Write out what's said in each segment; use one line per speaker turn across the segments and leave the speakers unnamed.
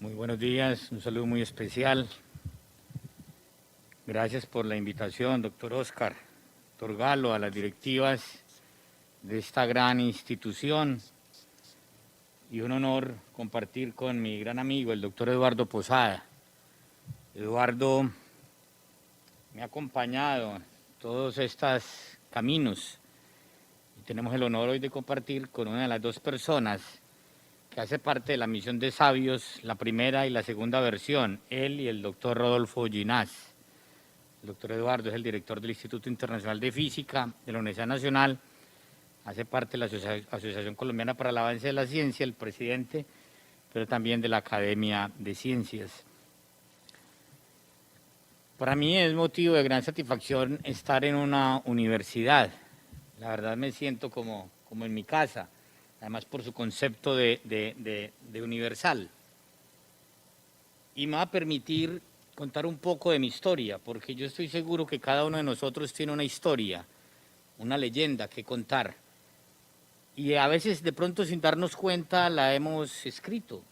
Muy buenos días, un saludo muy especial. Gracias por la invitación, doctor Oscar, doctor Galo, a las directivas de esta gran institución. Y un honor compartir con mi gran amigo, el doctor Eduardo Posada. Eduardo me ha acompañado en todos estos caminos y tenemos el honor hoy de compartir con una de las dos personas que hace parte de la misión de sabios, la primera y la segunda versión, él y el doctor Rodolfo Ginás. El doctor Eduardo es el director del Instituto Internacional de Física de la Universidad Nacional, hace parte de la Asociación Colombiana para el Avance de la Ciencia, el presidente, pero también de la Academia de Ciencias. Para mí es motivo de gran satisfacción estar en una universidad. La verdad me siento como en mi casa, además por su concepto de universal. Y me va a permitir contar un poco de mi historia, porque yo estoy seguro que cada uno de nosotros tiene una historia, una leyenda que contar. Y a veces de pronto sin darnos cuenta la hemos escrito.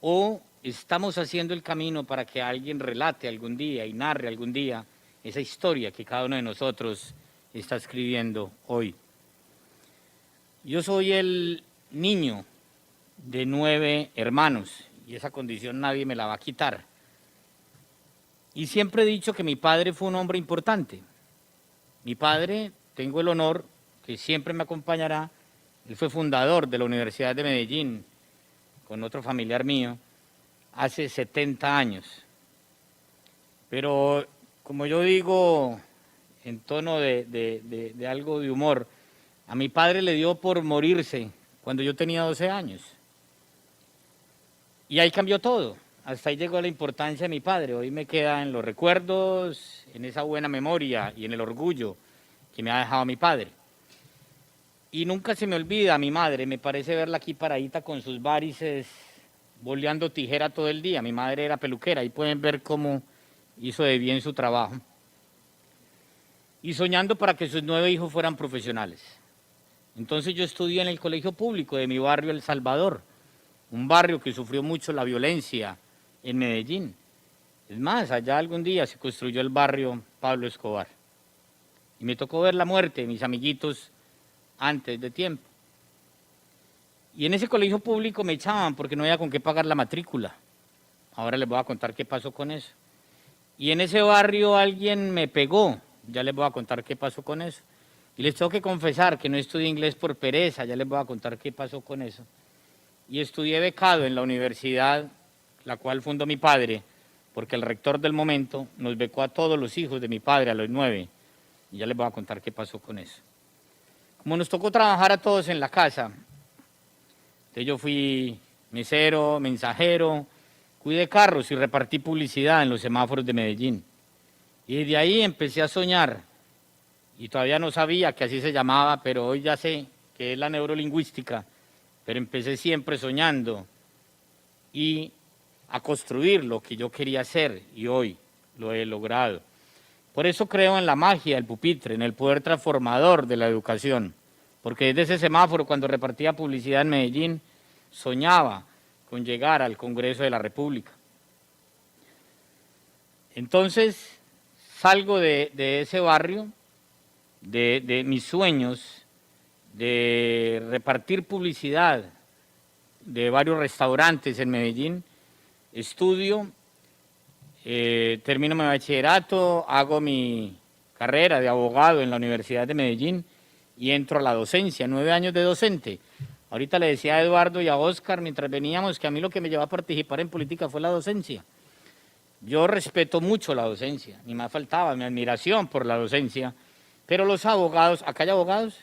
O estamos haciendo el camino para que alguien relate algún día y narre algún día esa historia que cada uno de nosotros está escribiendo hoy. Yo soy el niño de 9 hermanos y esa condición nadie me la va a quitar. Y siempre he dicho que mi padre fue un hombre importante. Mi padre, tengo el honor, que siempre me acompañará, él fue fundador de la Universidad de Medellín, con otro familiar mío, hace 70 años. Pero, como yo digo, en tono de algo de humor, a mi padre le dio por morirse cuando yo tenía 12 años. Y ahí cambió todo. Hasta ahí llegó la importancia de mi padre. Hoy me queda en los recuerdos, en esa buena memoria y en el orgullo que me ha dejado mi padre. Y nunca se me olvida a mi madre, me parece verla aquí paradita con sus varices, boleando tijera todo el día. Mi madre era peluquera, ahí pueden ver cómo hizo de bien su trabajo. Y soñando para que sus 9 hijos fueran profesionales. Entonces yo estudié en el colegio público de mi barrio El Salvador, un barrio que sufrió mucho la violencia en Medellín. Es más, allá algún día se construyó el barrio Pablo Escobar. Y me tocó ver la muerte de mis amiguitos antes de tiempo. Y en ese colegio público me echaban porque no había con qué pagar la matrícula. Ahora les voy a contar qué pasó con eso. Y en ese barrio alguien me pegó. Ya les voy a contar qué pasó con eso. Y les tengo que confesar que no estudié inglés por pereza. Ya les voy a contar qué pasó con eso. Y estudié becado en la universidad, la cual fundó mi padre, porque el rector del momento nos becó a todos los hijos de mi padre, a los 9. Y ya les voy a contar qué pasó con eso. Como nos tocó trabajar a todos en la casa, entonces yo fui mesero, mensajero, cuidé carros y repartí publicidad en los semáforos de Medellín. Y desde ahí empecé a soñar, y todavía no sabía que así se llamaba, pero hoy ya sé que es la neurolingüística, pero empecé siempre soñando y a construir lo que yo quería hacer, y hoy lo he logrado. Por eso creo en la magia del pupitre, en el poder transformador de la educación, porque desde ese semáforo, cuando repartía publicidad en Medellín, soñaba con llegar al Congreso de la República. Entonces salgo de ese barrio, de mis sueños, de repartir publicidad de varios restaurantes en Medellín, estudio, termino mi bachillerato, hago mi carrera de abogado en la Universidad de Medellín y entro a la docencia, 9 años de docente. Ahorita le decía a Eduardo y a Oscar mientras veníamos que a mí lo que me llevó a participar en política fue la docencia. Yo respeto mucho la docencia, ni más faltaba mi admiración por la docencia, pero los abogados, ¿acá hay abogados?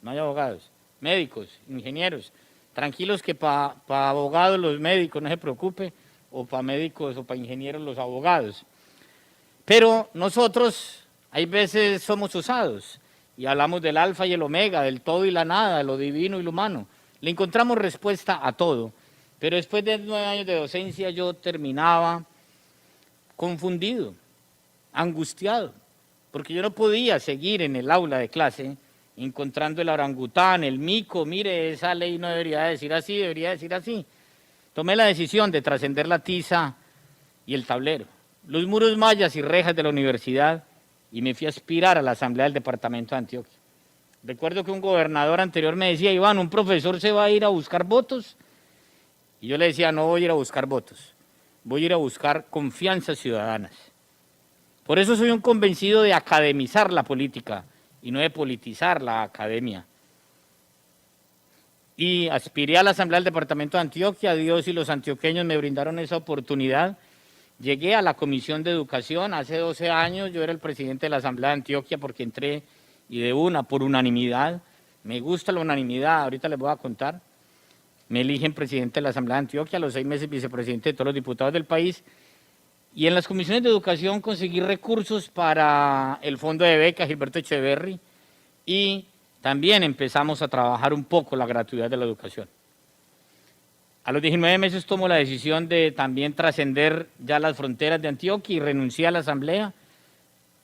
No hay abogados, médicos, ingenieros, tranquilos que para abogados los médicos, no se preocupe, o para médicos o para ingenieros los abogados. Pero nosotros hay veces somos usados y hablamos del alfa y el omega, del todo y la nada, de lo divino y lo humano. Le encontramos respuesta a todo, pero después de 9 años de docencia yo terminaba confundido, angustiado, porque yo no podía seguir en el aula de clase encontrando el orangután, el mico, mire, esa ley no debería decir así, debería decir así. tomé la decisión de trascender la tiza y el tablero, los muros mayas y rejas de la universidad, y me fui a aspirar a la Asamblea del Departamento de Antioquia. Recuerdo que un gobernador anterior me decía: Iván, un profesor se va a ir a buscar votos. Y yo le decía: no voy a ir a buscar votos, voy a ir a buscar confianzas ciudadanas. Por eso soy un convencido de academizar la política y no de politizar la academia. Y aspiré a la Asamblea del Departamento de Antioquia. Dios y los antioqueños me brindaron esa oportunidad. Llegué a la Comisión de Educación hace 12 años. Yo era el presidente de la Asamblea de Antioquia porque entré y de una, por unanimidad. Me gusta la unanimidad, ahorita les voy a contar. Me eligen presidente de la Asamblea de Antioquia, a los 6 meses vicepresidente de todos los diputados del país. Y en las comisiones de educación conseguí recursos para el fondo de becas Gilberto Echeverry, y también empezamos a trabajar un poco la gratuidad de la educación. A los 19 meses tomo la decisión de también trascender ya las fronteras de Antioquia y renuncié a la Asamblea,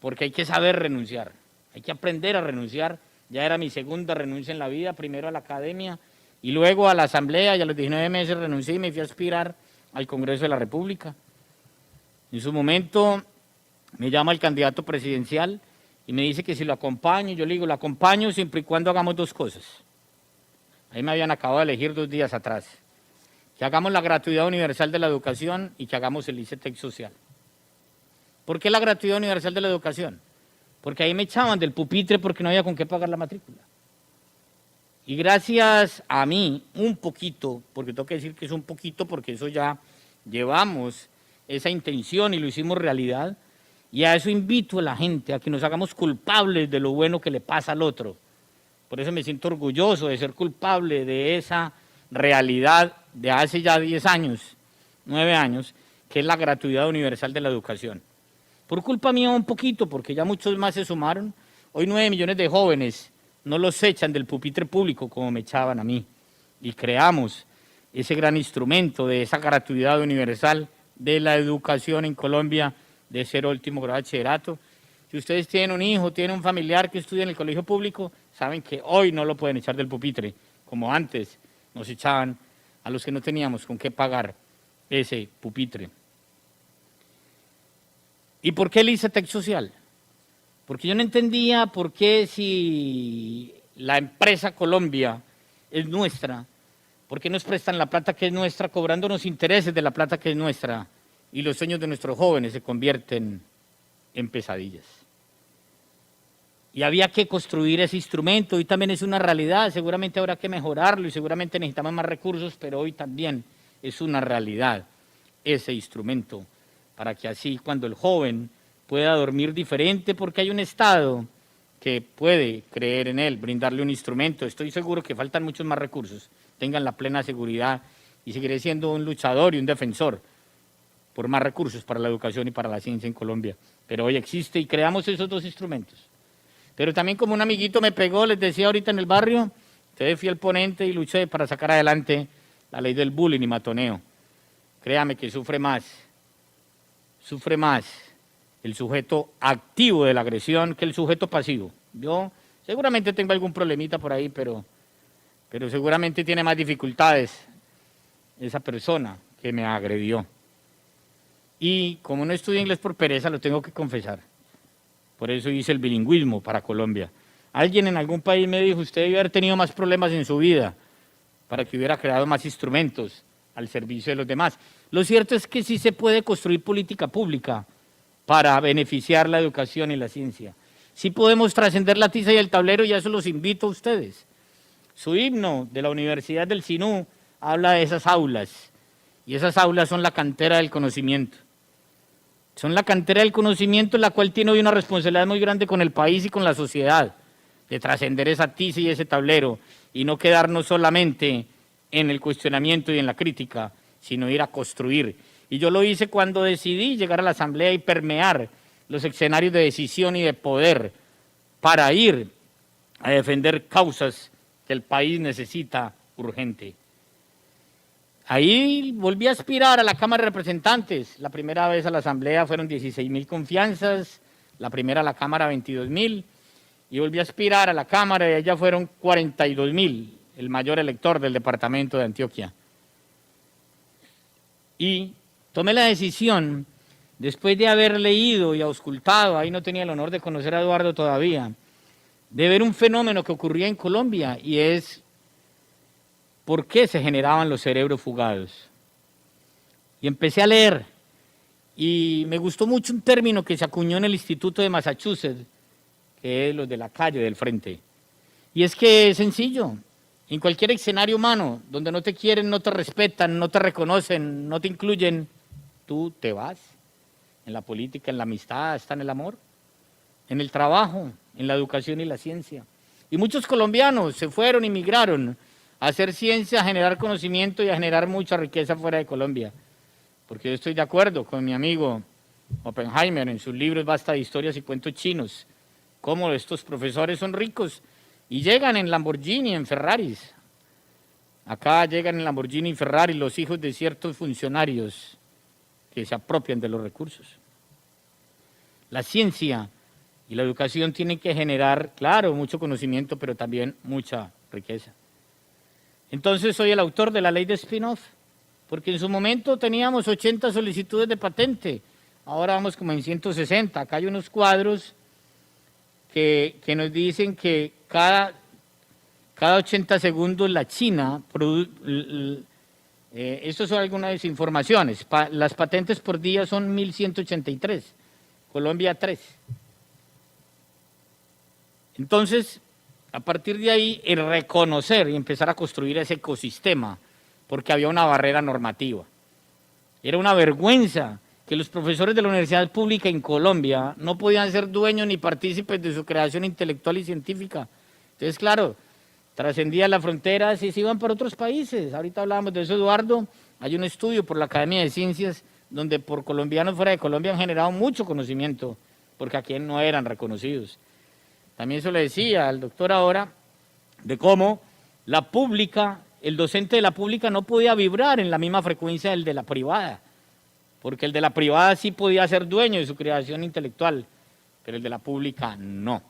porque hay que saber renunciar, hay que aprender a renunciar. Ya era mi segunda renuncia en la vida, primero a la academia y luego a la Asamblea, y a los 19 meses renuncié y me fui a aspirar al Congreso de la República. En su momento me llama el candidato presidencial y me dice que si lo acompaño. Yo le digo: lo acompaño siempre y cuando hagamos dos cosas. Ahí me habían acabado de elegir 2 días atrás. Que hagamos la gratuidad universal de la educación y que hagamos el ICETEX social. ¿Por qué la gratuidad universal de la educación? Porque ahí me echaban del pupitre porque no había con qué pagar la matrícula. Y gracias a mí, un poquito, porque tengo que decir que es un poquito, porque eso ya llevamos esa intención y lo hicimos realidad, y a eso invito a la gente, a que nos hagamos culpables de lo bueno que le pasa al otro. Por eso me siento orgulloso de ser culpable de esa realidad de hace ya 10 años, 9 años, que es la gratuidad universal de la educación. Por culpa mía un poquito, porque ya muchos más se sumaron. Hoy 9 millones de jóvenes no los echan del pupitre público como me echaban a mí. Y creamos ese gran instrumento de esa gratuidad universal de la educación en Colombia de 0 al último grado de bachillerato. Si ustedes tienen un hijo, tienen un familiar que estudia en el colegio público, saben que hoy no lo pueden echar del pupitre, como antes nos echaban a los que no teníamos con qué pagar ese pupitre. ¿Y por qué el ICETEX social? Porque yo no entendía por qué, si la empresa Colombia es nuestra, ¿por qué nos prestan la plata que es nuestra, cobrándonos intereses de la plata que es nuestra, y los sueños de nuestros jóvenes se convierten en pesadillas? Y había que construir ese instrumento. Hoy también es una realidad, seguramente habrá que mejorarlo y seguramente necesitamos más recursos, pero hoy también es una realidad ese instrumento, para que así cuando el joven pueda dormir diferente, porque hay un Estado que puede creer en él, brindarle un instrumento. Estoy seguro que faltan muchos más recursos, tengan la plena seguridad, y seguiré siendo un luchador y un defensor por más recursos para la educación y para la ciencia en Colombia. Pero hoy existe y creamos esos dos instrumentos. Pero también, como un amiguito me pegó, les decía ahorita en el barrio, entonces fui el ponente y luché para sacar adelante la ley del bullying y matoneo. Créame que sufre más el sujeto activo de la agresión que el sujeto pasivo. Yo seguramente tengo algún problemita por ahí, pero seguramente tiene más dificultades esa persona que me agredió. Y como no estudié inglés por pereza, lo tengo que confesar. Por eso hice el bilingüismo para Colombia. Alguien en algún país me dijo: usted debe haber tenido más problemas en su vida para que hubiera creado más instrumentos al servicio de los demás. Lo cierto es que sí se puede construir política pública para beneficiar la educación y la ciencia. Sí podemos trascender la tiza y el tablero, y a eso los invito a ustedes. Su himno de la Universidad del Sinú habla de esas aulas, y esas aulas son la cantera del conocimiento. Son la cantera del conocimiento, en la cual tiene hoy una responsabilidad muy grande con el país y con la sociedad, de trascender esa tiza y ese tablero, y no quedarnos solamente en el cuestionamiento y en la crítica, sino ir a construir. Y yo lo hice cuando decidí llegar a la Asamblea y permear los escenarios de decisión y de poder para ir a defender causas que el país necesita urgente. Ahí volví a aspirar a la Cámara de Representantes. La primera vez a la Asamblea fueron 16.000 confianzas, la primera a la Cámara 22.000, y volví a aspirar a la Cámara y allá fueron 42.000, el mayor elector del departamento de Antioquia. Y tomé la decisión, después de haber leído y auscultado, ahí no tenía el honor de conocer a Eduardo todavía, de ver un fenómeno que ocurría en Colombia, y es por qué se generaban los cerebros fugados. Y empecé a leer, y me gustó mucho un término que se acuñó en el Instituto de Massachusetts, que es los de la calle del frente. Y es que es sencillo, en cualquier escenario humano, donde no te quieren, no te respetan, no te reconocen, no te incluyen, tú te vas. En la política, en la amistad, está en el amor, en el trabajo, en la educación y la ciencia. Y muchos colombianos se fueron y migraron a hacer ciencia, a generar conocimiento y a generar mucha riqueza fuera de Colombia. Porque yo estoy de acuerdo con mi amigo Oppenheimer en sus libros Basta de historias y cuentos chinos, cómo estos profesores son ricos y llegan en Lamborghini, en Ferraris. Acá llegan en Lamborghini y Ferrari los hijos de ciertos funcionarios que se apropian de los recursos. La ciencia y la educación tienen que generar, claro, mucho conocimiento, pero también mucha riqueza. Entonces soy el autor de la ley de spin-off, porque en su momento teníamos 80 solicitudes de patente, ahora vamos como en 160. Acá hay unos cuadros que nos dicen que cada 80 segundos la China estas son algunas informaciones. Las patentes por día son 1.183, Colombia 3. Entonces, a partir de ahí, el reconocer y empezar a construir ese ecosistema, porque había una barrera normativa. Era una vergüenza que los profesores de la universidad pública en Colombia no podían ser dueños ni partícipes de su creación intelectual y científica. Entonces, claro, trascendían las fronteras y se iban para otros países. Ahorita hablábamos de eso, Eduardo. Hay un estudio por la Academia de Ciencias donde por colombianos fuera de Colombia han generado mucho conocimiento, porque aquí no eran reconocidos. También se le decía al doctor ahora de cómo la pública, el docente de la pública no podía vibrar en la misma frecuencia del de la privada, porque el de la privada sí podía ser dueño de su creación intelectual, pero el de la pública no.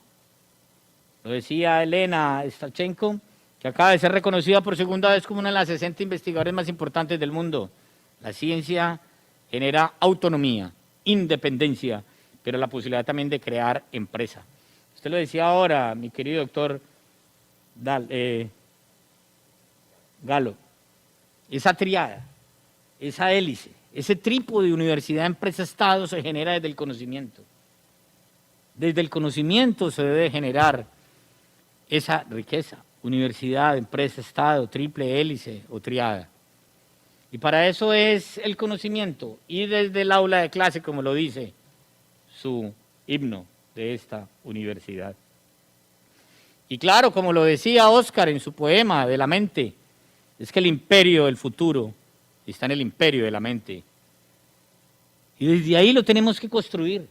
Lo decía Elena Stachenko, que acaba de ser reconocida por segunda vez como una de las 60 investigadores más importantes del mundo. La ciencia genera autonomía, independencia, pero la posibilidad también de crear empresa. Usted lo decía ahora, mi querido doctor Galo, esa triada, esa hélice, ese trípode universidad, empresa, Estado se genera desde el conocimiento. Desde el conocimiento se debe generar esa riqueza, universidad, empresa, Estado, triple hélice o triada. Y para eso es el conocimiento, y desde el aula de clase, como lo dice su himno de esta universidad. Y claro, como lo decía Oscar en su poema de la mente, es que el imperio del futuro está en el imperio de la mente. Y desde ahí lo tenemos que construir.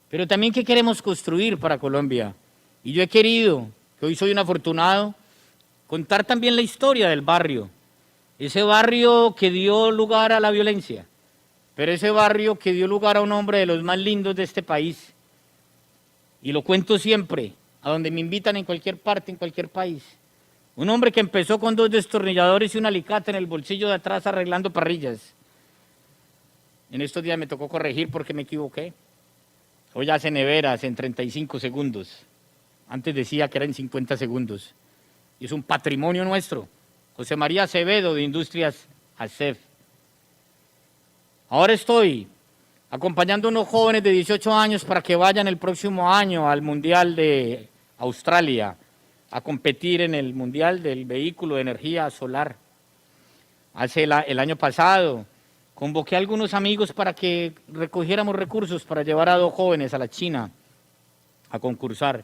Pero también, ¿qué queremos construir para Colombia? Y yo he querido, que hoy soy un afortunado, contar también la historia del barrio. Ese barrio que dio lugar a la violencia, pero ese barrio que dio lugar a un hombre de los más lindos de este país. Y lo cuento siempre, a donde me invitan en cualquier parte, en cualquier país. Un hombre que empezó con 2 destornilladores y un alicate en el bolsillo de atrás arreglando parrillas. En estos días me tocó corregir porque me equivoqué. Hoy hace neveras en 35 segundos. Antes decía que era en 50 segundos. Y es un patrimonio nuestro. José María Acevedo, de Industrias ASEF. Ahora estoy acompañando a unos jóvenes de 18 años para que vayan el próximo año al Mundial de Australia a competir en el Mundial del Vehículo de Energía Solar. El año pasado convoqué a algunos amigos para que recogiéramos recursos para llevar a 2 jóvenes a la China a concursar.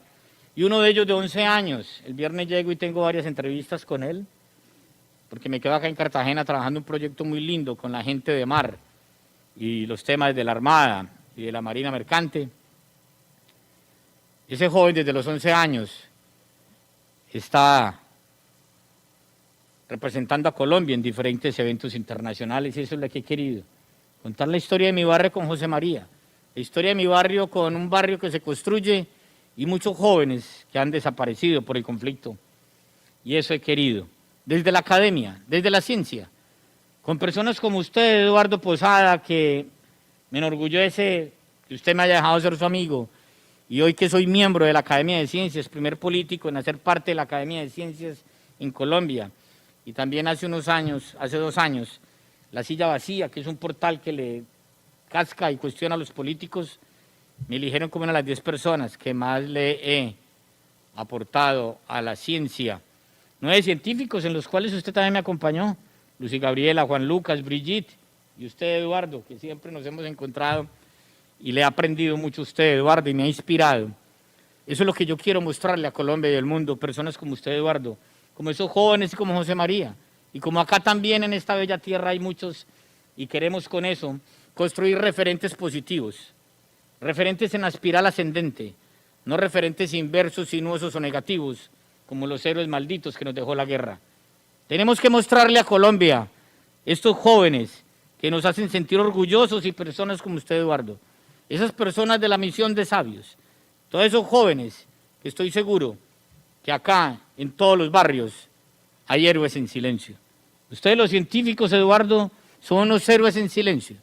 Y uno de ellos de 11 años, el viernes llego y tengo varias entrevistas con él, porque me quedo acá en Cartagena trabajando un proyecto muy lindo con la gente de mar y los temas de la Armada y de la Marina Mercante. Ese joven desde los 11 años está representando a Colombia en diferentes eventos internacionales y eso es lo que he querido. Contar la historia de mi barrio con José María, la historia de mi barrio con un barrio que se construye y muchos jóvenes que han desaparecido por el conflicto. Y eso he querido, desde la academia, desde la ciencia, con personas como usted, Eduardo Posada, que me enorgullece que usted me haya dejado ser su amigo, y hoy que soy miembro de la Academia de Ciencias, primer político en hacer parte de la Academia de Ciencias en Colombia, y también hace 2 años, La Silla Vacía, que es un portal que le casca y cuestiona a los políticos, me eligieron como una de las 10 personas que más le he aportado a la ciencia. 9 científicos en los cuales usted también me acompañó, Lucy Gabriela, Juan Lucas, Brigitte, y usted, Eduardo, que siempre nos hemos encontrado, y le he aprendido mucho a usted, Eduardo, y me ha inspirado. Eso es lo que yo quiero mostrarle a Colombia y al mundo, personas como usted, Eduardo, como esos jóvenes y como José María, y como acá también en esta bella tierra hay muchos, y queremos con eso construir referentes positivos, referentes en la espiral ascendente, no referentes inversos, sinuosos o negativos, como los héroes malditos que nos dejó la guerra. Tenemos que mostrarle a Colombia, estos jóvenes que nos hacen sentir orgullosos y personas como usted, Eduardo, esas personas de la misión de sabios, todos esos jóvenes que estoy seguro que acá, en todos los barrios, hay héroes en silencio. Ustedes los científicos, Eduardo, son unos héroes en silencio,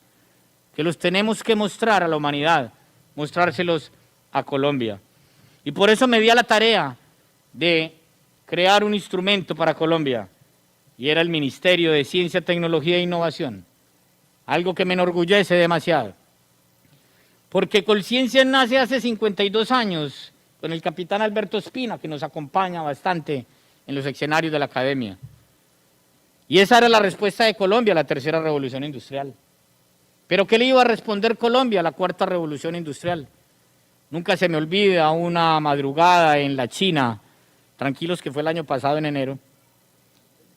que los tenemos que mostrar a la humanidad, mostrárselos a Colombia. Y por eso me di a la tarea de crear un instrumento para Colombia, y era el Ministerio de Ciencia, Tecnología e Innovación, algo que me enorgullece demasiado. Porque Colciencia nace hace 52 años con el capitán Alberto Espina, que nos acompaña bastante en los escenarios de la academia. Y esa era la respuesta de Colombia a la tercera revolución industrial. Pero ¿qué le iba a responder Colombia a la cuarta revolución industrial? Nunca se me olvida una madrugada en la China, tranquilos que fue el año pasado en enero,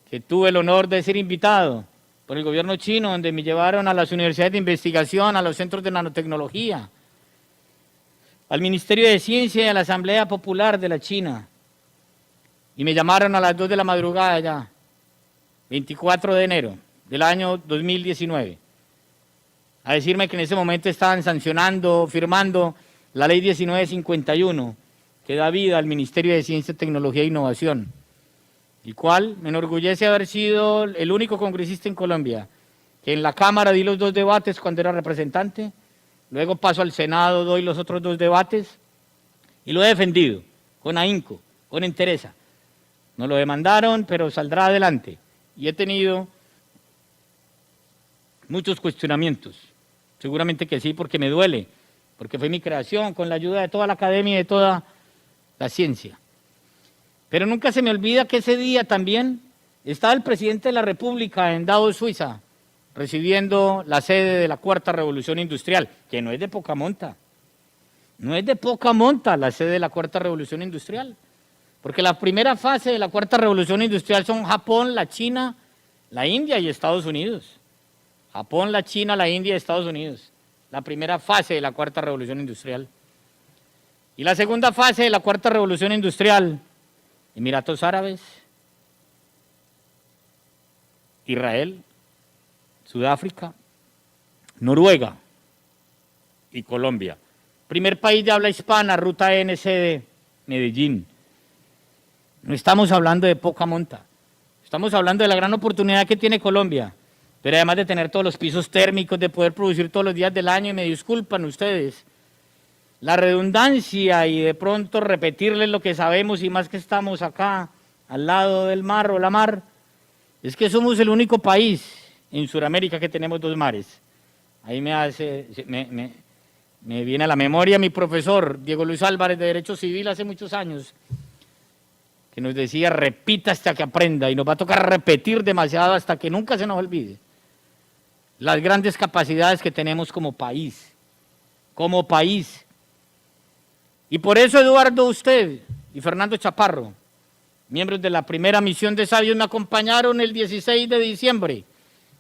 que tuve el honor de ser invitado por el gobierno chino, donde me llevaron a las universidades de investigación, a los centros de nanotecnología, al Ministerio de Ciencia y a la Asamblea Popular de la China. Y me llamaron a las 2 de la madrugada ya, 24 de enero del año 2019, a decirme que en ese momento estaban sancionando, firmando la Ley 1951, que da vida al Ministerio de Ciencia, Tecnología e Innovación, el cual me enorgullece haber sido el único congresista en Colombia que en la Cámara di los 2 debates cuando era representante, luego paso al Senado, doy los otros 2 debates y lo he defendido con ahínco, con entereza. No lo demandaron, pero saldrá adelante. Y he tenido muchos cuestionamientos, seguramente que sí, porque me duele, porque fue mi creación con la ayuda de toda la academia y de toda la ciencia. Pero nunca se me olvida que ese día también estaba el presidente de la República en Davos, Suiza, recibiendo la sede de la Cuarta Revolución Industrial, que no es de poca monta. No es de poca monta la sede de la Cuarta Revolución Industrial, porque la primera fase de la Cuarta Revolución Industrial son Japón, la China, la India y Estados Unidos. Japón, la China, la India y Estados Unidos. La primera fase de la Cuarta Revolución Industrial. Y la segunda fase de la Cuarta Revolución Industrial, Emiratos Árabes, Israel, Sudáfrica, Noruega y Colombia. Primer país de habla hispana, ruta NCD, Medellín. No estamos hablando de poca monta, estamos hablando de la gran oportunidad que tiene Colombia, pero además de tener todos los pisos térmicos, de poder producir todos los días del año, y me disculpan ustedes, la redundancia y de pronto repetirles lo que sabemos y más que estamos acá, al lado del mar o la mar, es que somos el único país en Sudamérica que tenemos 2 mares. Ahí me viene a la memoria mi profesor, Diego Luis Álvarez, de Derecho Civil hace muchos años, que nos decía, repita hasta que aprenda, y nos va a tocar repetir demasiado hasta que nunca se nos olvide las grandes capacidades que tenemos como país, como país. Y por eso, Eduardo, usted y Fernando Chaparro, miembros de la primera misión de sabios, me acompañaron el 16 de diciembre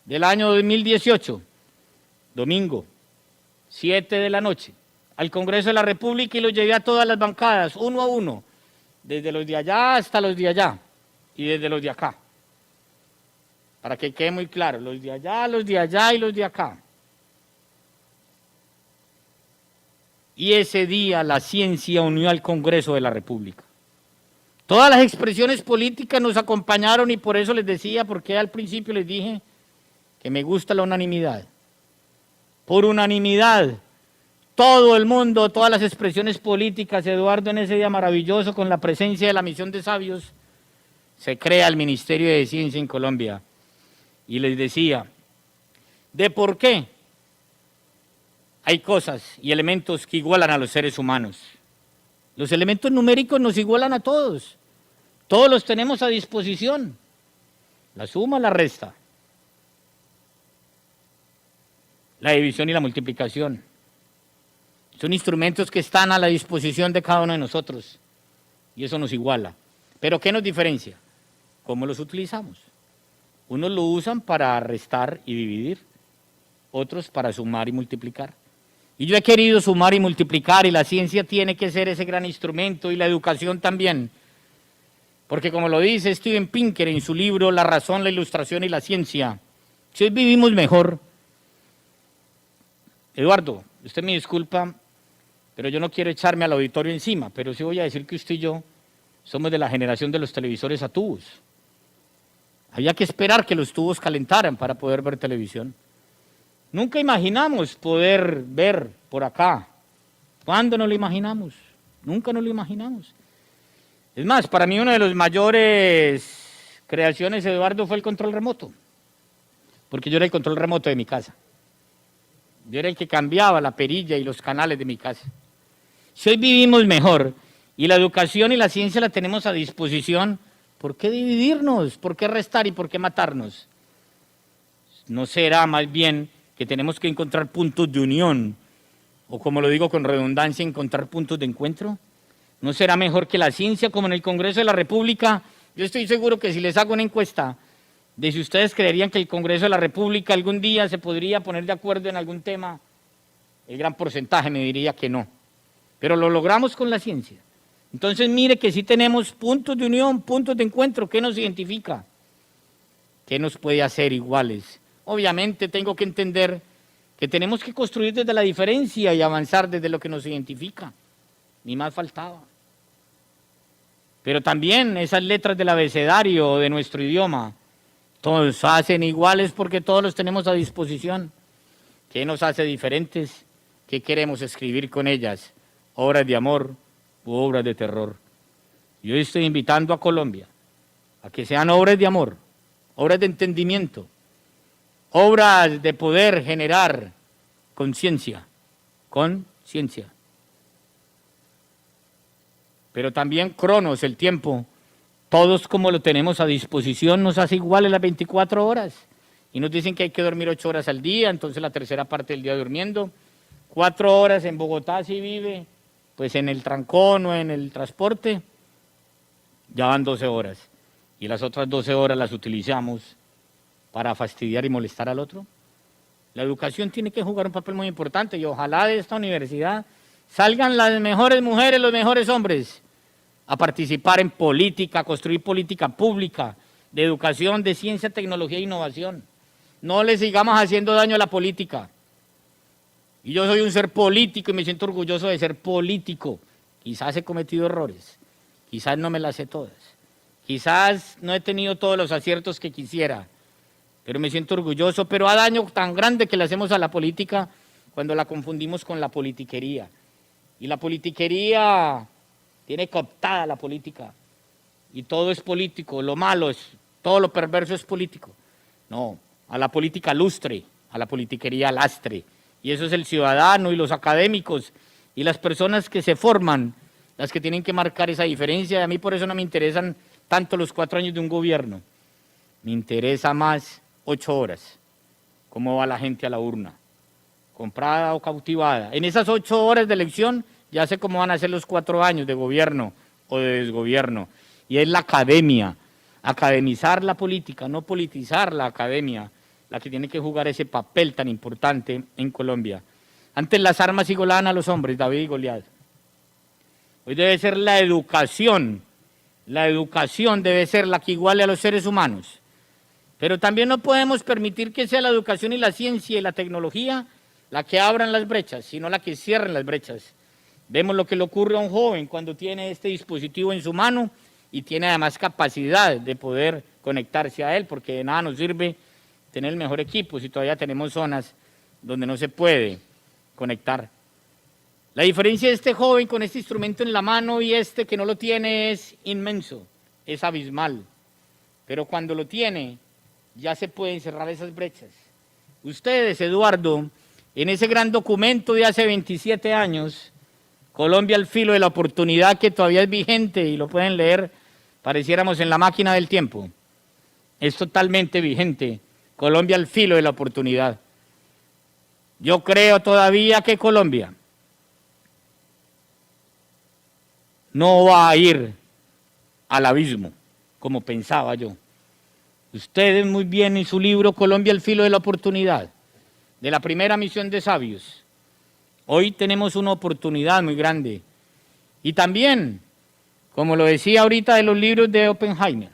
del año 2018, domingo, 7 de la noche, al Congreso de la República, y los llevé a todas las bancadas, uno a uno, desde los de allá hasta los de allá, y desde los de acá, para que quede muy claro, los de allá y los de acá. Y ese día la ciencia unió al Congreso de la República. Todas las expresiones políticas nos acompañaron, y por eso les decía, porque al principio les dije que me gusta la unanimidad. Por unanimidad, todo el mundo, todas las expresiones políticas, Eduardo, en ese día maravilloso, con la presencia de la misión de sabios, se crea el Ministerio de Ciencia en Colombia. Y les decía, ¿de por qué hay cosas y elementos que igualan a los seres humanos? Los elementos numéricos nos igualan a todos. Todos los tenemos a disposición. La suma, la resta, la división y la multiplicación. Son instrumentos que están a la disposición de cada uno de nosotros. Y eso nos iguala. ¿Pero qué nos diferencia? ¿Cómo los utilizamos? Unos lo usan para restar y dividir, otros para sumar y multiplicar. Y yo he querido sumar y multiplicar, y la ciencia tiene que ser ese gran instrumento, y la educación también. Porque como lo dice Steven Pinker en su libro La razón, la ilustración y la ciencia, si hoy vivimos mejor. Eduardo, usted me disculpa, pero yo no quiero echarme al auditorio encima, pero sí voy a decir que usted y yo somos de la generación de los televisores a tubos. Había que esperar que los tubos calentaran para poder ver televisión. Nunca imaginamos poder ver por acá. ¿Cuándo no lo imaginamos? Nunca nos lo imaginamos. Es más, para mí una de las mayores creaciones, Eduardo, fue el control remoto. Porque yo era el control remoto de mi casa. Yo era el que cambiaba la perilla y los canales de mi casa. Si hoy vivimos mejor y la educación y la ciencia la tenemos a disposición, ¿por qué dividirnos? ¿Por qué restar y por qué matarnos? ¿No será más bien que tenemos que encontrar puntos de unión? O como lo digo con redundancia, encontrar puntos de encuentro. ¿No será mejor que la ciencia, como en el Congreso de la República? Yo estoy seguro que si les hago una encuesta de si ustedes creerían que el Congreso de la República algún día se podría poner de acuerdo en algún tema, el gran porcentaje me diría que no. Pero lo logramos con la ciencia. Entonces mire que sí tenemos puntos de unión, puntos de encuentro. ¿Qué nos identifica? ¿Qué nos puede hacer iguales? Obviamente tengo que entender que tenemos que construir desde la diferencia y avanzar desde lo que nos identifica. Ni más faltaba. Pero también esas letras del abecedario de nuestro idioma, todos hacen iguales porque todos los tenemos a disposición. ¿Qué nos hace diferentes? ¿Qué queremos escribir con ellas? ¿Obras de amor u obras de terror? Yo estoy invitando a Colombia a que sean obras de amor, obras de entendimiento, obras de poder generar conciencia, Pero también Cronos, el tiempo, todos como lo tenemos a disposición, nos hace iguales las 24 horas. Y nos dicen que hay que dormir 8 horas al día, entonces la tercera parte del día durmiendo. 4 horas en Bogotá si vive, pues en el trancón o en el transporte, ya van 12 horas. Y las otras 12 horas las utilizamos para fastidiar y molestar al otro. La educación tiene que jugar un papel muy importante y ojalá de esta universidad salgan las mejores mujeres, los mejores hombres a participar en política, a construir política pública, de educación, de ciencia, tecnología e innovación. No le sigamos haciendo daño a la política. Y yo soy un ser político y me siento orgulloso de ser político. Quizás he cometido errores, quizás no me las sé todas, quizás no he tenido todos los aciertos que quisiera, pero me siento orgulloso, pero a daño tan grande que le hacemos a la política cuando la confundimos con la politiquería. Y la politiquería tiene cooptada la política, y todo es político, lo malo es, todo lo perverso es político. No, a la política lustre, a la politiquería lastre, y eso es el ciudadano y los académicos y las personas que se forman, las que tienen que marcar esa diferencia. Y a mí por eso no me interesan tanto los 4 años de un gobierno, me interesa más 8 horas, cómo va la gente a la urna, comprada o cautivada. En esas 8 horas de elección ya sé cómo van a ser los 4 años de gobierno o de desgobierno. Y es la academia, academizar la política, no politizar la academia, la que tiene que jugar ese papel tan importante en Colombia. Antes las armas igualaban a los hombres, David y Goliat. Hoy debe ser la educación debe ser la que iguale a los seres humanos. Pero también no podemos permitir que sea la educación y la ciencia y la tecnología la que abran las brechas, sino la que cierren las brechas. Vemos lo que le ocurre a un joven cuando tiene este dispositivo en su mano y tiene además capacidad de poder conectarse a él, porque de nada nos sirve tener el mejor equipo si todavía tenemos zonas donde no se puede conectar. La diferencia de este joven con este instrumento en la mano y este que no lo tiene es inmenso, es abismal. Pero cuando lo tiene, ya se pueden cerrar esas brechas. Ustedes, Eduardo, en ese gran documento de hace 27 años, Colombia al filo de la oportunidad, que todavía es vigente y lo pueden leer, pareciéramos en la máquina del tiempo. Es totalmente vigente. Colombia al filo de la oportunidad. Yo creo todavía que Colombia no va a ir al abismo, como pensaba yo. Ustedes muy bien en su libro Colombia al filo de la oportunidad, de la primera misión de sabios. Hoy tenemos una oportunidad muy grande. Y también, como lo decía ahorita de los libros de Oppenheimer,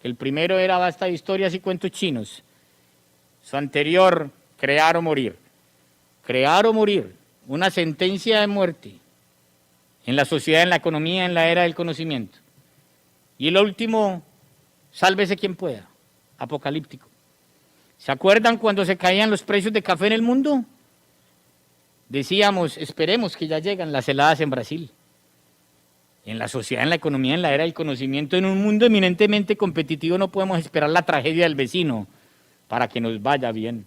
que el primero era Basta de historias y cuentos chinos, su anterior, Crear o morir. Crear o morir, una sentencia de muerte en la sociedad, en la economía, en la era del conocimiento. Y el último, Sálvese quien pueda, apocalíptico. ¿Se acuerdan cuando se caían los precios de café en el mundo? Decíamos, esperemos que ya llegan las heladas en Brasil. En la sociedad, en la economía, en la era del conocimiento, en un mundo eminentemente competitivo, no podemos esperar la tragedia del vecino para que nos vaya bien.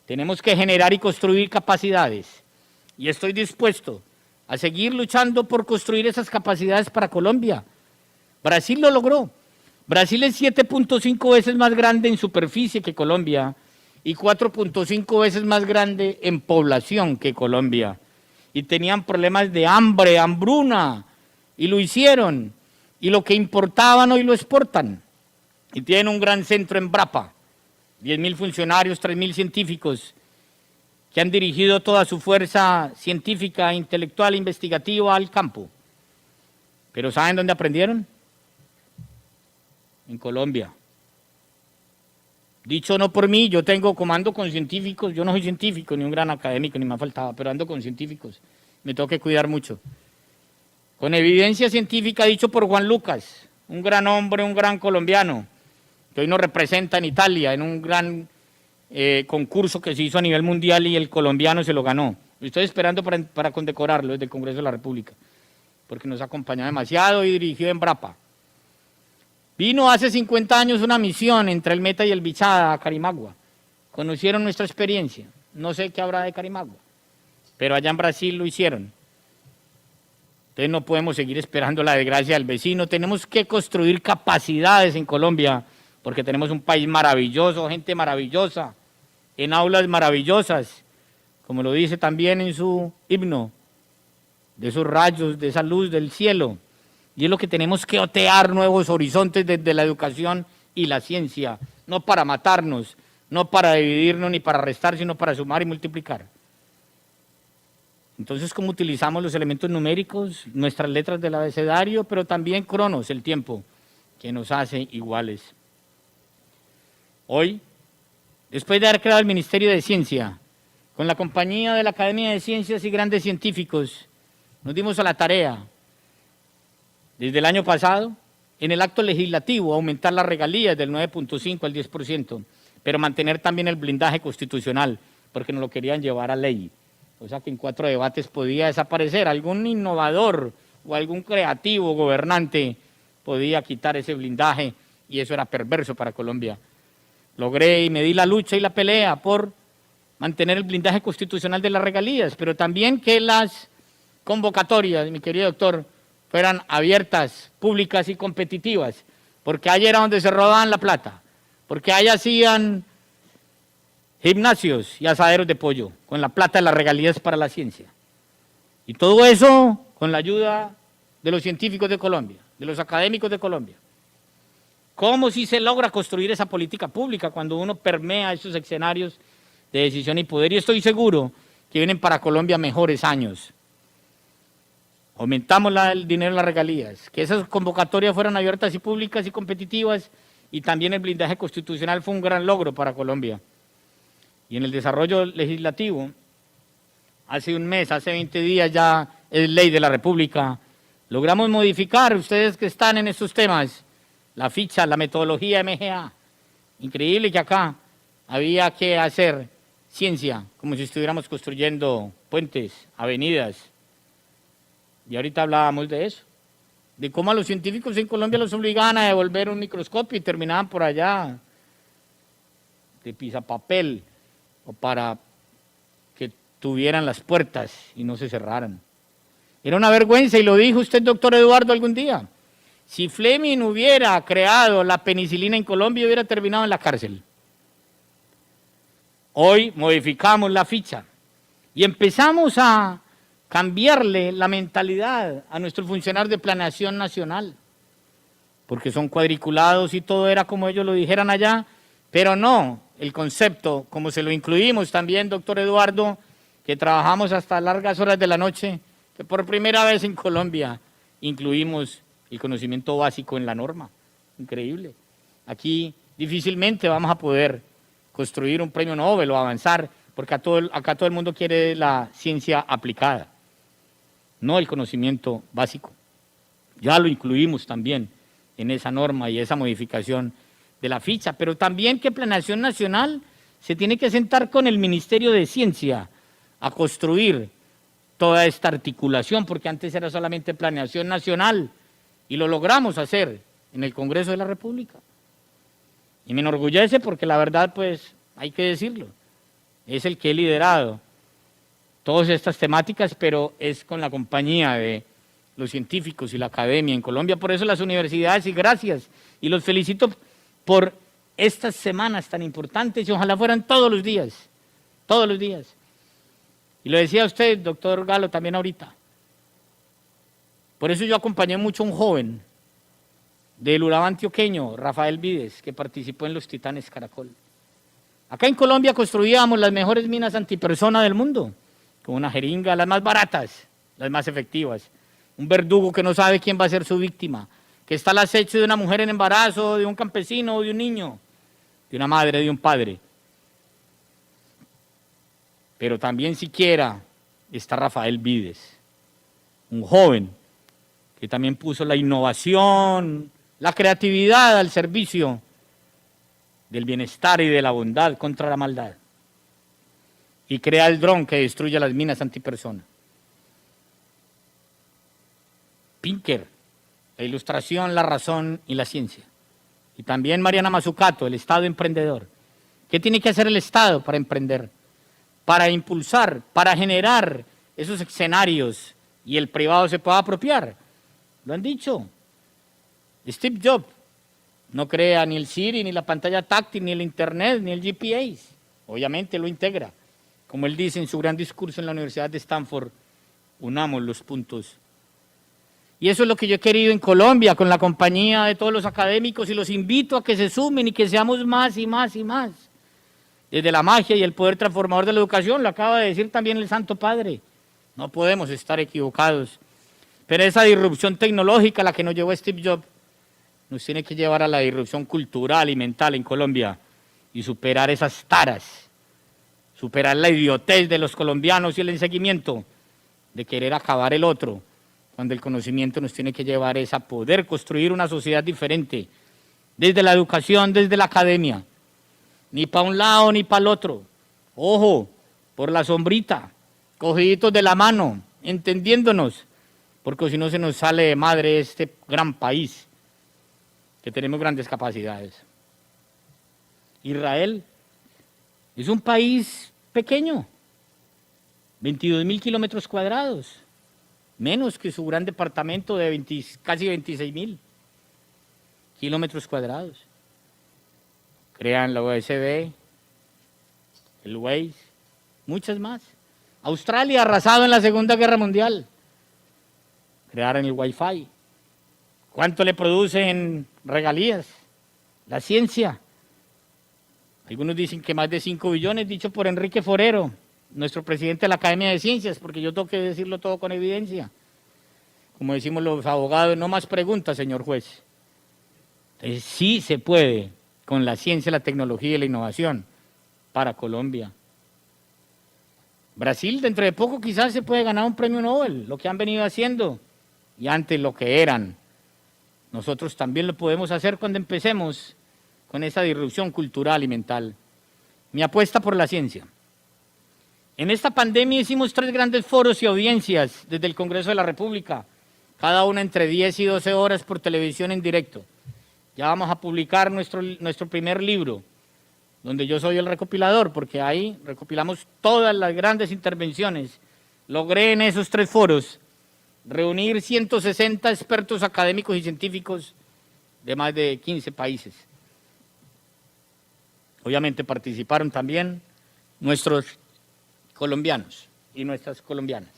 Tenemos que generar y construir capacidades. Y estoy dispuesto a seguir luchando por construir esas capacidades para Colombia. Brasil lo logró. Brasil es 7.5 veces más grande en superficie que Colombia y 4.5 veces más grande en población que Colombia. Y tenían problemas de hambre, hambruna, y lo hicieron. Y lo que importaban hoy lo exportan. Y tienen un gran centro en Brapa, 10.000 funcionarios, 3.000 científicos, que han dirigido toda su fuerza científica, intelectual, investigativa al campo. ¿Pero saben dónde aprendieron? En Colombia. Dicho no por mí, yo tengo comando con científicos, yo no soy científico, ni un gran académico, ni me faltaba, pero ando con científicos, me tengo que cuidar mucho. Con evidencia científica dicho por Juan Lucas, un gran hombre, un gran colombiano, que hoy nos representa en Italia, en un gran concurso que se hizo a nivel mundial y el colombiano se lo ganó. Estoy esperando para condecorarlo desde el Congreso de la República, porque nos acompañó demasiado y dirigió en Brapa. Vino hace 50 años una misión entre el Meta y el Bichada a Carimagua. Conocieron nuestra experiencia. No sé qué habrá de Carimagua, pero allá en Brasil lo hicieron. Entonces no podemos seguir esperando la desgracia del vecino. Tenemos que construir capacidades en Colombia, porque tenemos un país maravilloso, gente maravillosa, en aulas maravillosas, como lo dice también en su himno, de esos rayos, de esa luz del cielo. Y es lo que tenemos que otear nuevos horizontes desde la educación y la ciencia, no para matarnos, no para dividirnos ni para restar, sino para sumar y multiplicar. Entonces, ¿cómo utilizamos los elementos numéricos, nuestras letras del abecedario, pero también Cronos, el tiempo, que nos hace iguales? Hoy, después de haber creado el Ministerio de Ciencia, con la compañía de la Academia de Ciencias y grandes científicos, nos dimos a la tarea, desde el año pasado, en el acto legislativo, aumentar las regalías del 9.5 al 10%, pero mantener también el blindaje constitucional, porque nos lo querían llevar a ley. O sea que en 4 debates podía desaparecer. Algún innovador o algún creativo gobernante podía quitar ese blindaje y eso era perverso para Colombia. Logré y me di la lucha y la pelea por mantener el blindaje constitucional de las regalías, pero también que las convocatorias, mi querido doctor, fueran abiertas, públicas y competitivas, porque ahí era donde se robaban la plata, porque ahí hacían gimnasios y asaderos de pollo, con la plata de las regalías para la ciencia. Y todo eso con la ayuda de los científicos de Colombia, de los académicos de Colombia. ¿Cómo si se logra construir esa política pública cuando uno permea esos escenarios de decisión y poder? Y estoy seguro que vienen para Colombia mejores años. Aumentamos el dinero en las regalías, que esas convocatorias fueran abiertas y públicas y competitivas, y también el blindaje constitucional fue un gran logro para Colombia. Y en el desarrollo legislativo, hace un mes, hace 20 días ya es ley de la República, logramos modificar, ustedes que están en estos temas, la ficha, la metodología MGA. Increíble que acá había que hacer ciencia, como si estuviéramos construyendo puentes, avenidas. Y ahorita hablábamos de eso, de cómo a los científicos en Colombia los obligaban a devolver un microscopio y terminaban por allá de pisapapel o para que tuvieran las puertas y no se cerraran. Era una vergüenza y lo dijo usted, doctor Eduardo, algún día. Si Fleming hubiera creado la penicilina en Colombia, hubiera terminado en la cárcel. Hoy modificamos la ficha y empezamos a cambiarle la mentalidad a nuestros funcionarios de planeación nacional, porque son cuadriculados y todo era como ellos lo dijeran allá, pero no el concepto, como se lo incluimos también, doctor Eduardo, que trabajamos hasta largas horas de la noche, que por primera vez en Colombia incluimos el conocimiento básico en la norma. Increíble. Aquí difícilmente vamos a poder construir un premio Nobel o avanzar, porque acá todo el mundo quiere la ciencia aplicada, no el conocimiento básico. Ya lo incluimos también en esa norma y esa modificación de la ficha, pero también que Planeación Nacional se tiene que sentar con el Ministerio de Ciencia a construir toda esta articulación, porque antes era solamente Planeación Nacional y lo logramos hacer en el Congreso de la República. Y me enorgullece porque la verdad, pues, hay que decirlo, es el que he liderado todas estas temáticas, pero es con la compañía de los científicos y la academia en Colombia. Por eso las universidades, y gracias, y los felicito por estas semanas tan importantes, y ojalá fueran todos los días, todos los días. Y lo decía usted, doctor Galo, también ahorita. Por eso yo acompañé mucho a un joven del Urabá antioqueño, Rafael Vides, que participó en los Titanes Caracol. Acá en Colombia construíamos las mejores minas antipersona del mundo, con una jeringa, las más baratas, las más efectivas. Un verdugo que no sabe quién va a ser su víctima, que está al acecho de una mujer en embarazo, de un campesino, de un niño, de una madre, de un padre. Pero también siquiera está Rafael Vides, un joven que también puso la innovación, la creatividad al servicio del bienestar y de la bondad contra la maldad. Y crea el dron que destruye las minas antipersona. Pinker, la ilustración, la razón y la ciencia. Y también Mariana Mazzucato, el Estado emprendedor. ¿Qué tiene que hacer el Estado para emprender? Para impulsar, para generar esos escenarios y el privado se pueda apropiar. Lo han dicho. Steve Jobs no crea ni el Siri, ni la pantalla táctil, ni el Internet, ni el GPS. Obviamente lo integra. Como él dice en su gran discurso en la Universidad de Stanford, unamos los puntos. Y eso es lo que yo he querido en Colombia, con la compañía de todos los académicos, y los invito a que se sumen y que seamos más y más y más. Desde la magia y el poder transformador de la educación, lo acaba de decir también el Santo Padre. No podemos estar equivocados. Pero esa disrupción tecnológica, la que nos llevó Steve Jobs, nos tiene que llevar a la disrupción cultural y mental en Colombia y superar esas taras, superar la idiotez de los colombianos y el enseguimiento de querer acabar el otro, cuando el conocimiento nos tiene que llevar a poder construir una sociedad diferente, desde la educación, desde la academia, ni para un lado ni para el otro. Ojo, por la sombrita, cogiditos de la mano, entendiéndonos, porque si no se nos sale de madre este gran país, que tenemos grandes capacidades. Israel es un país pequeño, 22.000 kilómetros cuadrados, menos que su gran departamento de casi 26.000 kilómetros cuadrados. Crean la USB, el Waze, muchas más. Australia, arrasado en la Segunda Guerra Mundial, crearon el Wi-Fi. ¿Cuánto le producen regalías? La ciencia. Algunos dicen que más de 5 billones, dicho por Enrique Forero, nuestro presidente de la Academia de Ciencias, porque yo tengo que decirlo todo con evidencia. Como decimos los abogados, no más preguntas, señor juez. Entonces, sí se puede con la ciencia, la tecnología y la innovación para Colombia. Brasil, dentro de poco quizás se puede ganar un premio Nobel, lo que han venido haciendo, y antes lo que eran. Nosotros también lo podemos hacer cuando empecemos con esa disrupción cultural y mental. mi apuesta por la ciencia. En esta pandemia hicimos 3 grandes foros y audiencias desde el Congreso de la República, cada una entre 10 y 12 horas por televisión en directo. Ya vamos a publicar nuestro primer libro, donde yo soy el recopilador, porque ahí recopilamos todas las grandes intervenciones. Logré en esos 3 foros reunir 160 expertos académicos y científicos de más de 15 países. Obviamente participaron también nuestros colombianos y nuestras colombianas.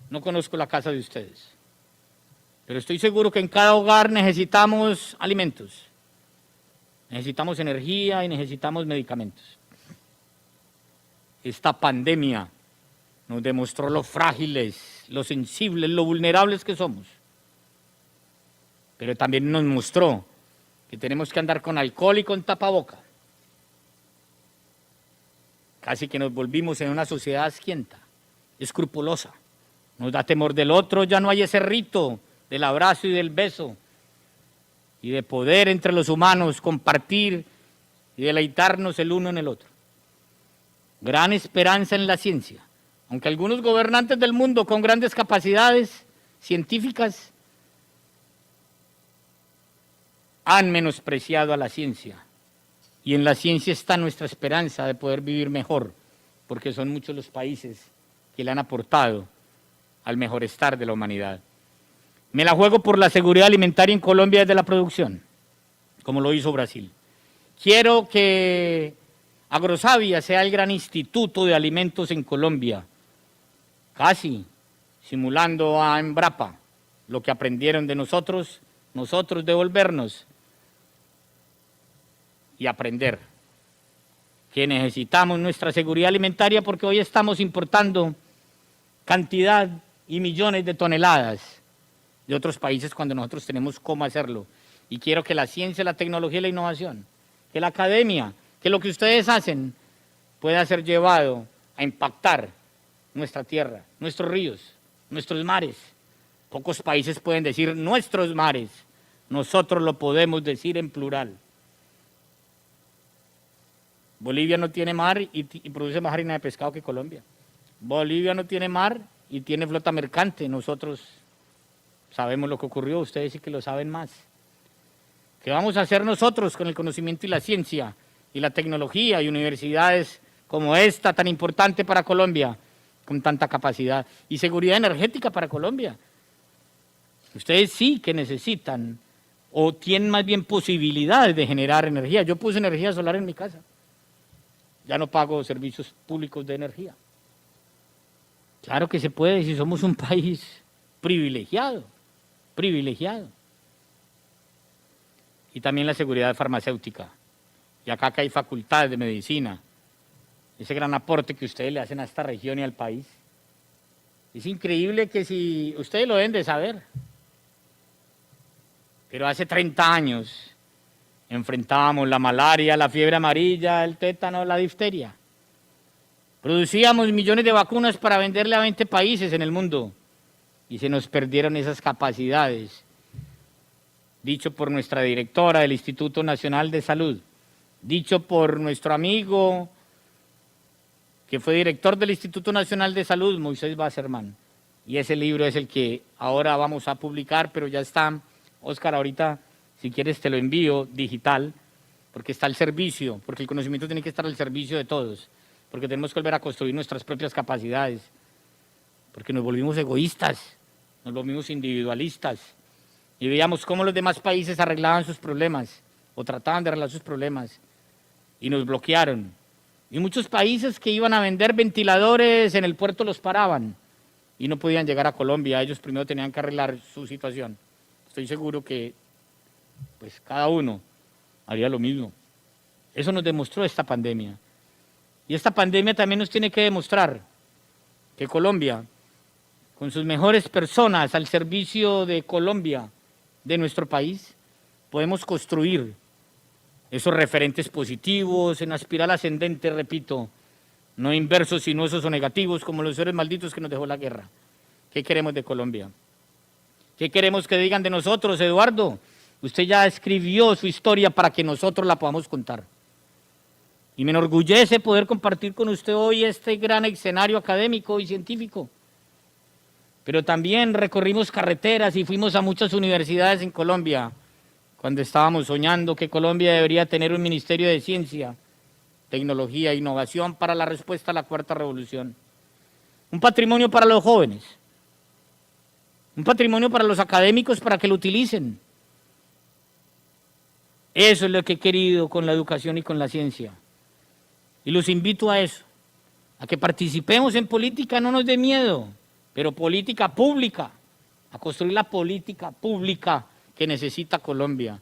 No conozco la casa de ustedes, pero estoy seguro que en cada hogar necesitamos alimentos, necesitamos energía y necesitamos medicamentos. Esta pandemia nos demostró lo frágiles, lo sensibles, lo vulnerables que somos, pero también nos mostró que tenemos que andar con alcohol y con tapaboca. Casi que nos volvimos en una sociedad asquienta, escrupulosa. Nos da temor del otro, ya no hay ese rito del abrazo y del beso, y de poder entre los humanos compartir y deleitarnos el uno en el otro. Gran esperanza en la ciencia, aunque algunos gobernantes del mundo con grandes capacidades científicas han menospreciado a la ciencia. Y en la ciencia está nuestra esperanza de poder vivir mejor, porque son muchos los países que le han aportado al mejor estar de la humanidad. Me la juego por la seguridad alimentaria en Colombia desde la producción, como lo hizo Brasil. Quiero que Agrosavia sea el gran instituto de alimentos en Colombia, casi simulando a Embrapa, lo que aprendieron de nosotros devolvernos y aprender que necesitamos nuestra seguridad alimentaria porque hoy estamos importando cantidad y millones de toneladas de otros países cuando nosotros tenemos cómo hacerlo. Y quiero que la ciencia, la tecnología y la innovación, que la academia, que lo que ustedes hacen pueda ser llevado a impactar nuestra tierra, nuestros ríos, nuestros mares. Pocos países pueden decir nuestros mares, nosotros lo podemos decir en plural. Bolivia no tiene mar y produce más harina de pescado que Colombia. Bolivia no tiene mar y tiene flota mercante. Nosotros sabemos lo que ocurrió, ustedes sí que lo saben más. ¿Qué vamos a hacer nosotros con el conocimiento y la ciencia y la tecnología y universidades como esta tan importante para Colombia, con tanta capacidad y seguridad energética para Colombia? Ustedes sí que necesitan o tienen más bien posibilidades de generar energía. Yo puse energía solar en mi casa. Ya no pago servicios públicos de energía. Claro que se puede si somos un país privilegiado, privilegiado. Y también la seguridad farmacéutica. Y acá que hay facultades de medicina, ese gran aporte que ustedes le hacen a esta región y al país. Es increíble que si ustedes lo deben de saber, pero hace 30 años enfrentábamos la malaria, la fiebre amarilla, el tétano, la difteria. Producíamos millones de vacunas para venderle a 20 países en el mundo y se nos perdieron esas capacidades. Dicho por nuestra directora del Instituto Nacional de Salud, dicho por nuestro amigo que fue director del Instituto Nacional de Salud, Moisés Wasserman. Y ese libro es el que ahora vamos a publicar, pero ya está, Óscar, ahorita, si quieres te lo envío digital, porque está al servicio, porque el conocimiento tiene que estar al servicio de todos, porque tenemos que volver a construir nuestras propias capacidades, porque nos volvimos egoístas, nos volvimos individualistas, y veíamos cómo los demás países arreglaban sus problemas, o trataban de arreglar sus problemas, y nos bloquearon. Y muchos países que iban a vender ventiladores en el puerto los paraban, y no podían llegar a Colombia, ellos primero tenían que arreglar su situación. Estoy seguro que pues cada uno haría lo mismo. Eso nos demostró esta pandemia. Y esta pandemia también nos tiene que demostrar que Colombia, con sus mejores personas al servicio de Colombia, de nuestro país, podemos construir esos referentes positivos en espiral ascendente, repito, no inversos, sinuosos o negativos, como los seres malditos que nos dejó la guerra. ¿Qué queremos de Colombia? ¿Qué queremos que digan de nosotros, Eduardo? Usted ya escribió su historia para que nosotros la podamos contar. Y me enorgullece poder compartir con usted hoy este gran escenario académico y científico. Pero también recorrimos carreteras y fuimos a muchas universidades en Colombia, cuando estábamos soñando que Colombia debería tener un Ministerio de Ciencia, Tecnología e Innovación para la respuesta a la Cuarta Revolución. Un patrimonio para los jóvenes, un patrimonio para los académicos para que lo utilicen. Eso es lo que he querido con la educación y con la ciencia. Y los invito a eso, a que participemos en política, no nos dé miedo, pero política pública, a construir la política pública que necesita Colombia.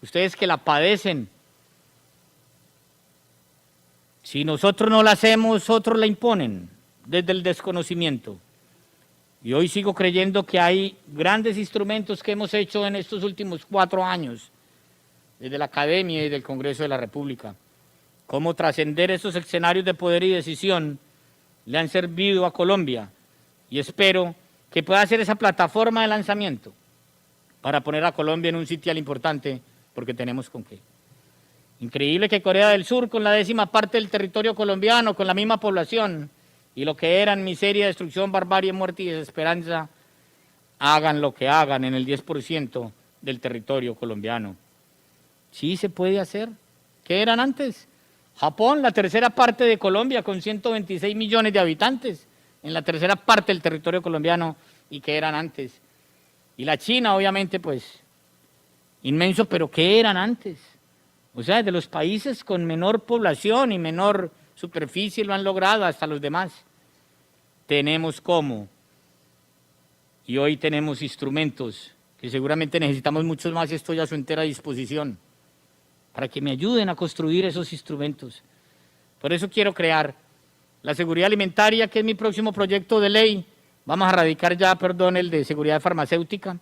Ustedes que la padecen, si nosotros no la hacemos, otros la imponen desde el desconocimiento. Y hoy sigo creyendo que hay grandes instrumentos que hemos hecho en estos últimos 4 años, desde la academia y del Congreso de la República. Cómo trascender esos escenarios de poder y decisión le han servido a Colombia, y espero que pueda ser esa plataforma de lanzamiento para poner a Colombia en un sitial importante, porque tenemos con qué. Increíble que Corea del Sur, con la 10ª parte del territorio colombiano, con la misma población, y lo que eran miseria, destrucción, barbarie, muerte y desesperanza, hagan lo que hagan en el 10% del territorio colombiano. Sí se puede hacer. ¿Qué eran antes? Japón, la 3ª parte de Colombia, con 126 millones de habitantes, en la 3ª parte del territorio colombiano, y ¿qué eran antes? Y la China, obviamente, pues, inmenso, pero ¿qué eran antes? O sea, de los países con menor población y menor superficie lo han logrado hasta los demás. Tenemos cómo. Y hoy tenemos instrumentos que seguramente necesitamos muchos más, y estoy a su entera disposición para que me ayuden a construir esos instrumentos. Por eso quiero crear la seguridad alimentaria, que es mi próximo proyecto de ley. Vamos a radicar ya, el de seguridad farmacéutica,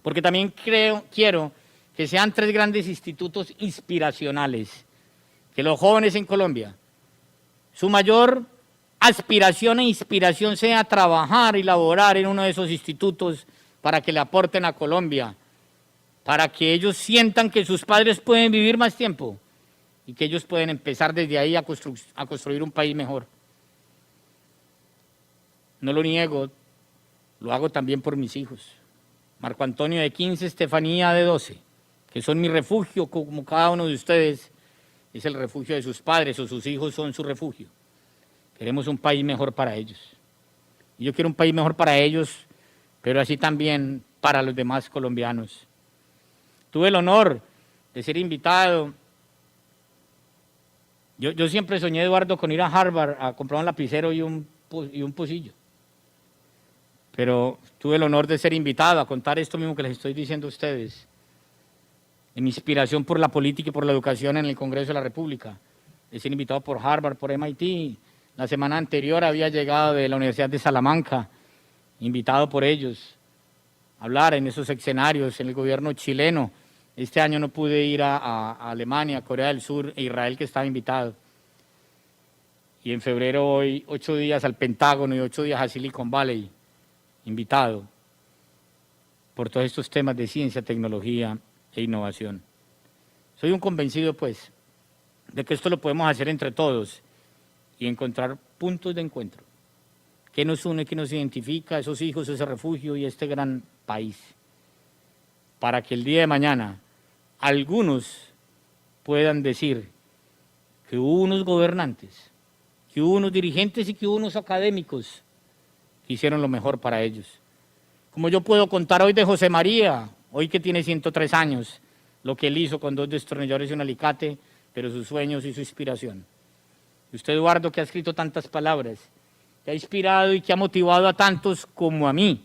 porque también quiero que sean 3 grandes institutos inspiracionales, que los jóvenes en Colombia, su mayor aspiración e inspiración sea trabajar y laborar en uno de esos institutos para que le aporten a Colombia, para que ellos sientan que sus padres pueden vivir más tiempo y que ellos pueden empezar desde ahí a construir un país mejor. No lo niego, lo hago también por mis hijos. Marco Antonio de 15, Estefanía de 12, que son mi refugio, como cada uno de ustedes es el refugio de sus padres, o sus hijos son su refugio. Queremos un país mejor para ellos. Y yo quiero un país mejor para ellos, pero así también para los demás colombianos. Tuve el honor de ser invitado. Yo siempre soñé, Eduardo, con ir a Harvard a comprar un lapicero y un pocillo. Pero tuve el honor de ser invitado a contar esto mismo que les estoy diciendo a ustedes, en mi inspiración por la política y por la educación en el Congreso de la República. De ser invitado por Harvard, por MIT. La semana anterior había llegado de la Universidad de Salamanca, invitado por ellos, a hablar en esos escenarios en el gobierno chileno. Este año no pude ir a Alemania, Corea del Sur e Israel, que estaba invitado. Y en febrero voy 8 días al Pentágono y 8 días a Silicon Valley, invitado por todos estos temas de ciencia, tecnología e innovación. Soy un convencido, pues, de que esto lo podemos hacer entre todos y encontrar puntos de encuentro. ¿Qué nos une, qué nos identifica, esos hijos, ese refugio y este gran país? Para que el día de mañana algunos puedan decir que hubo unos gobernantes, que hubo unos dirigentes y que hubo unos académicos que hicieron lo mejor para ellos. Como yo puedo contar hoy de José María, hoy que tiene 103 años, lo que él hizo con 2 destornilladores y un alicate, pero sus sueños y su inspiración. Y usted, Eduardo, que ha escrito tantas palabras, que ha inspirado y que ha motivado a tantos como a mí,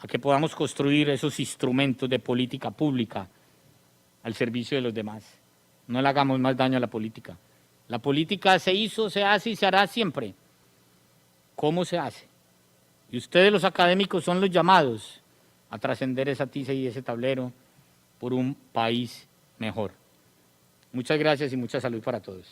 a que podamos construir esos instrumentos de política pública al servicio de los demás. No le hagamos más daño a la política. La política se hizo, se hace y se hará siempre. ¿Cómo se hace? Y ustedes, los académicos, son los llamados a trascender esa tiza y ese tablero por un país mejor. Muchas gracias y mucha salud para todos.